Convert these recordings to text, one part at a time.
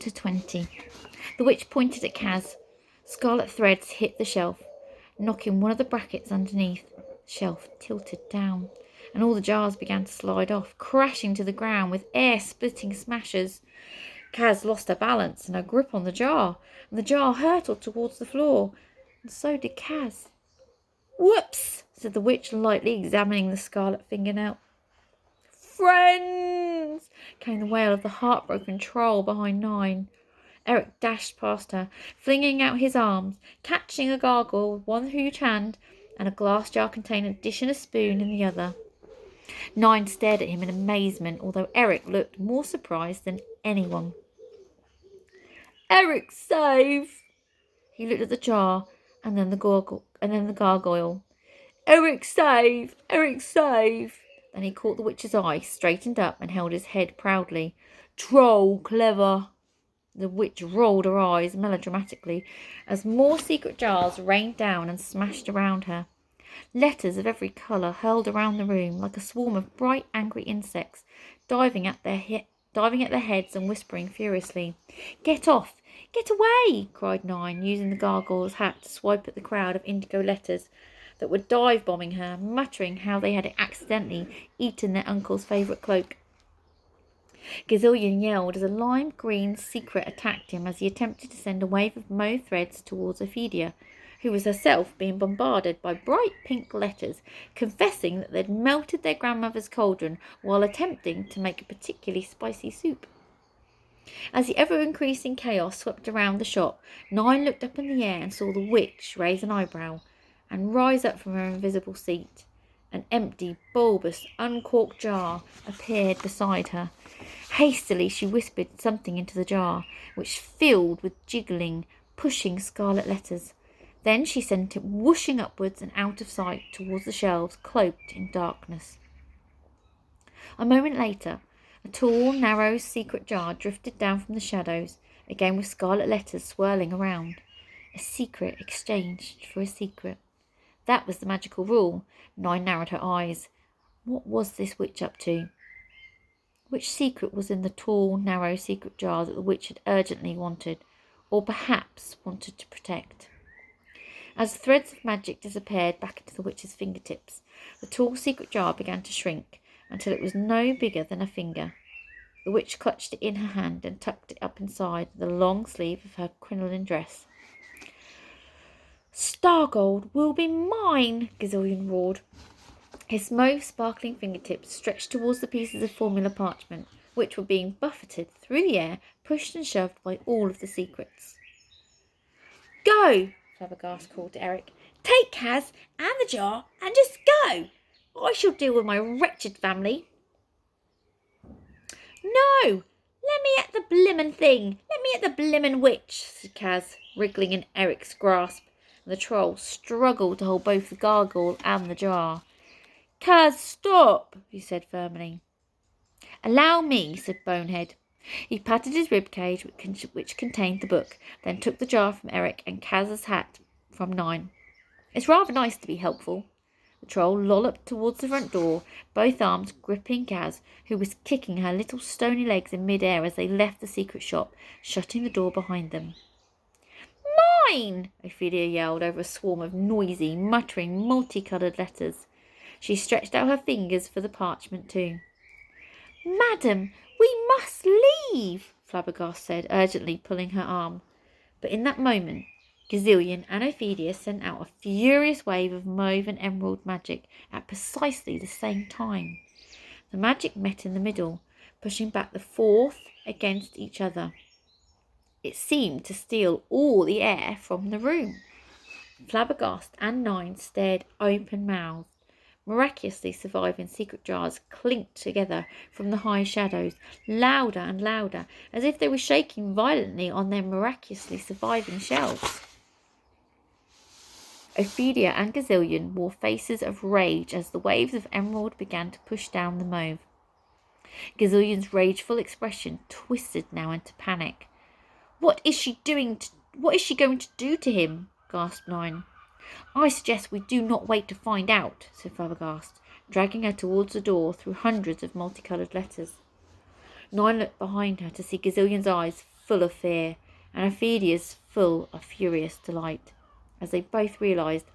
Chapter 20. The witch pointed at Kaz. Scarlet threads hit the shelf, knocking one of the brackets underneath. The shelf tilted down, and all the jars began to slide off, crashing to the ground with air-splitting smashes. Kaz lost her balance and her grip on the jar, and the jar hurtled towards the floor, and so did Kaz. "Whoops," said the witch, lightly examining the scarlet fingernail. "Friends!" came the wail of the heartbroken troll behind 9. Eric dashed past her, flinging out his arms, catching a gargoyle with one huge hand and a glass jar containing a dish and a spoon in the other. 9 stared at him in amazement, although Eric looked more surprised than anyone. "Eric, save!" He looked at the jar and then the gargoyle. "Eric, save! Eric, save!" Then he caught the witch's eye, straightened up, and held his head proudly. "Troll, clever!" The witch rolled her eyes melodramatically as more secret jars rained down and smashed around her. Letters of every colour hurled around the room like a swarm of bright, angry insects, diving at their heads and whispering furiously. "Get off! Get away!" cried 9, using the gargoyle's hat to swipe at the crowd of indigo letters that were dive-bombing her, muttering how they had accidentally eaten their uncle's favourite cloak. Gazillion yelled as a lime green secret attacked him as he attempted to send a wave of mauve threads towards Ophelia, who was herself being bombarded by bright pink letters, confessing that they'd melted their grandmother's cauldron while attempting to make a particularly spicy soup. As the ever-increasing chaos swept around the shop, 9 looked up in the air and saw the witch raise an eyebrow and rise up from her invisible seat. An empty, bulbous, uncorked jar appeared beside her. Hastily she whispered something into the jar, which filled with jiggling, pushing scarlet letters. Then she sent it whooshing upwards and out of sight towards the shelves, cloaked in darkness. A moment later, a tall, narrow, secret jar drifted down from the shadows, again with scarlet letters swirling around. A secret exchanged for a secret. That was the magical rule. 9 narrowed her eyes. What was this witch up to? Which secret was in the tall, narrow secret jar that the witch had urgently wanted, or perhaps wanted to protect? As the threads of magic disappeared back into the witch's fingertips, the tall secret jar began to shrink until it was no bigger than a finger. The witch clutched it in her hand and tucked it up inside the long sleeve of her crinoline dress. "Stargold will be mine!" Gazillion roared. His mauve sparkling fingertips stretched towards the pieces of formula parchment, which were being buffeted through the air, pushed and shoved by all of the secrets. "Go!" Flabbergast called to Eric. "Take Kaz and the jar and just go! I shall deal with my wretched family." "No! Let me at the blimmin' thing! Let me at the blimmin' witch!" said Kaz, wriggling in Eric's grasp. The troll struggled to hold both the gargoyle and the jar. "Kaz, stop!" he said firmly. "Allow me," said Bonehead. He patted his ribcage, which contained the book, then took the jar from Eric and Kaz's hat from 9. "It's rather nice to be helpful." The troll lolloped towards the front door, both arms gripping Kaz, who was kicking her little stony legs in mid-air as they left the secret shop, shutting the door behind them. "Mine!" Ophelia yelled over a swarm of noisy, muttering, multicoloured letters. She stretched out her fingers for the parchment too. "Madam, we must leave," Flabbergast said, urgently pulling her arm. But in that moment, Gazillion and Ophelia sent out a furious wave of mauve and emerald magic at precisely the same time. The magic met in the middle, pushing back the fourth against each other. It seemed to steal all the air from the room. Flabbergast and 9 stared open-mouthed. Miraculously surviving secret jars clinked together from the high shadows, louder and louder, as if they were shaking violently on their miraculously surviving shelves. Ophelia and Gazillion wore faces of rage as the waves of emerald began to push down the mauve. Gazillion's rageful expression twisted now into panic. What is she going to do to him?" gasped 9. "I suggest we do not wait to find out," said Flabbergast, dragging her towards the door through hundreds of multicoloured letters. 9 looked behind her to see Gazillion's eyes full of fear, and Ophelia's full of furious delight, as they both realised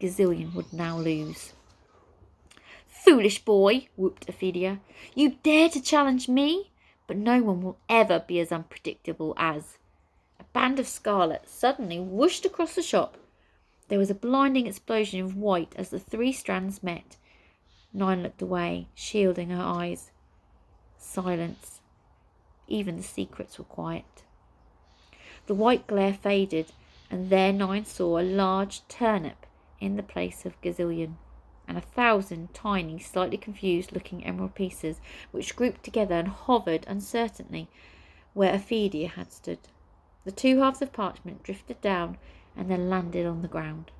Gazillion would now lose. "Foolish boy," whooped Ophelia. "You dare to challenge me? But no one will ever be as unpredictable as—" A band of scarlet suddenly whooshed across the shop. There was a blinding explosion of white as the three strands met. Nine looked away, shielding her eyes. Silence. Even the secrets were quiet. The white glare faded, and there Nine saw a large turnip in the place of Gazillion, and 1,000 tiny, slightly confused-looking emerald pieces, which grouped together and hovered uncertainly where Ophelia had stood. The two halves of parchment drifted down and then landed on the ground.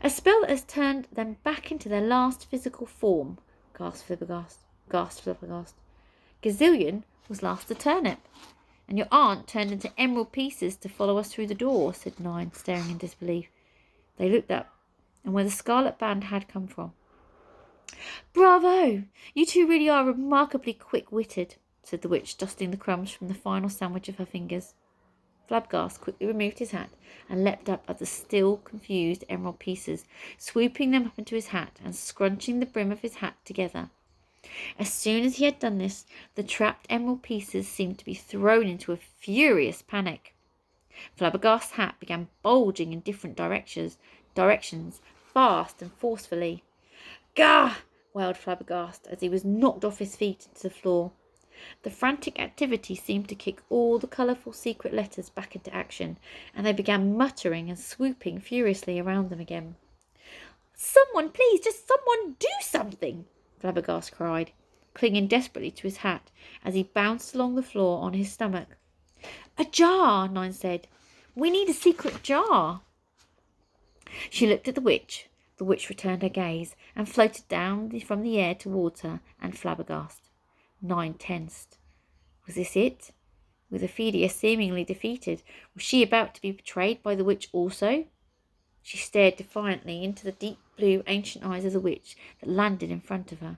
"A spell that has turned them back into their last physical form," gasped Flabbergast. "Gazillion was last a turnip, and your aunt turned into emerald pieces to follow us through the door," said Nine, staring in disbelief. They looked up, and where the scarlet band had come from. "Bravo! You two really are remarkably quick-witted," said the witch, dusting the crumbs from the final sandwich of her fingers. Flabbergast quickly removed his hat and leapt up at the still confused emerald pieces, swooping them up into his hat and scrunching the brim of his hat together. As soon as he had done this, the trapped emerald pieces seemed to be thrown into a furious panic. Flabbergast's hat began bulging in different directions, fast and forcefully. "Gah!" wailed Flabbergast as he was knocked off his feet into the floor. The frantic activity seemed to kick all the colourful secret letters back into action, and they began muttering and swooping furiously around them again. "Someone, please, just someone do something!" Flabbergast cried, clinging desperately to his hat as he bounced along the floor on his stomach. "A jar," Nine said. "We need a secret jar." She looked at the witch. The witch returned her gaze and floated down from the air towards her and Flabbergast. Nine tensed. Was this it? With Ophelia seemingly defeated, was she about to be betrayed by the witch also? She stared defiantly into the deep blue ancient eyes of the witch that landed in front of her.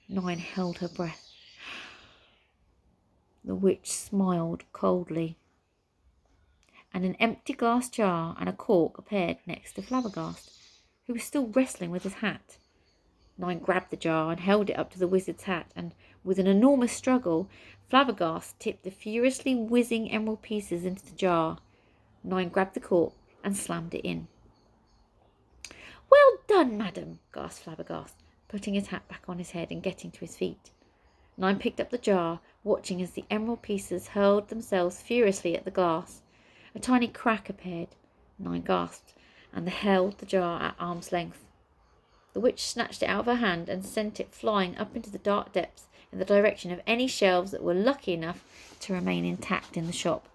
Nine held her breath. The witch smiled coldly, and an empty glass jar and a cork appeared next to Flabbergast, who was still wrestling with his hat. Nine grabbed the jar and held it up to the wizard's hat, and with an enormous struggle, Flabbergast tipped the furiously whizzing emerald pieces into the jar. Nine grabbed the cork and slammed it in. "Well done, madam," gasped Flabbergast, putting his hat back on his head and getting to his feet. Nine picked up the jar, watching as the emerald pieces hurled themselves furiously at the glass. A tiny crack appeared. Nine gasped, and held the jar at arm's length. The witch snatched it out of her hand and sent it flying up into the dark depths in the direction of any shelves that were lucky enough to remain intact in the shop.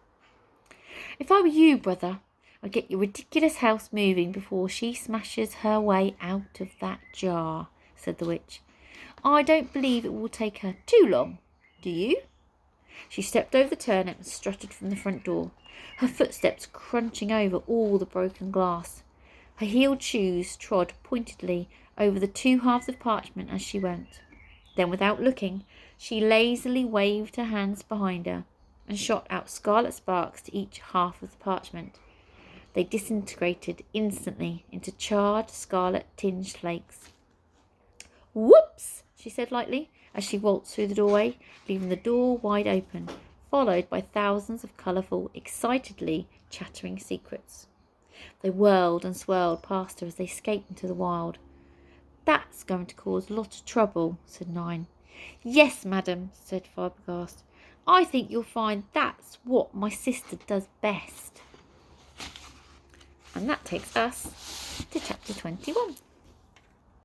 "If I were you, brother, I'd get your ridiculous house moving before she smashes her way out of that jar," said the witch. "I don't believe it will take her too long. Do you?" She stepped over the turnip and strutted from the front door, her footsteps crunching over all the broken glass. Her heeled shoes trod pointedly over the two halves of parchment as she went. Then, without looking, she lazily waved her hands behind her and shot out scarlet sparks to each half of the parchment. They disintegrated instantly into charred scarlet-tinged flakes. "Whoops!" she said lightly as she waltzed through the doorway, leaving the door wide open, followed by thousands of colourful, excitedly chattering secrets. They whirled and swirled past her as they escaped into the wild. "That's going to cause a lot of trouble," said Nine. "Yes, madam," said Flabbergast. "I think you'll find that's what my sister does best." And that takes us to chapter 21.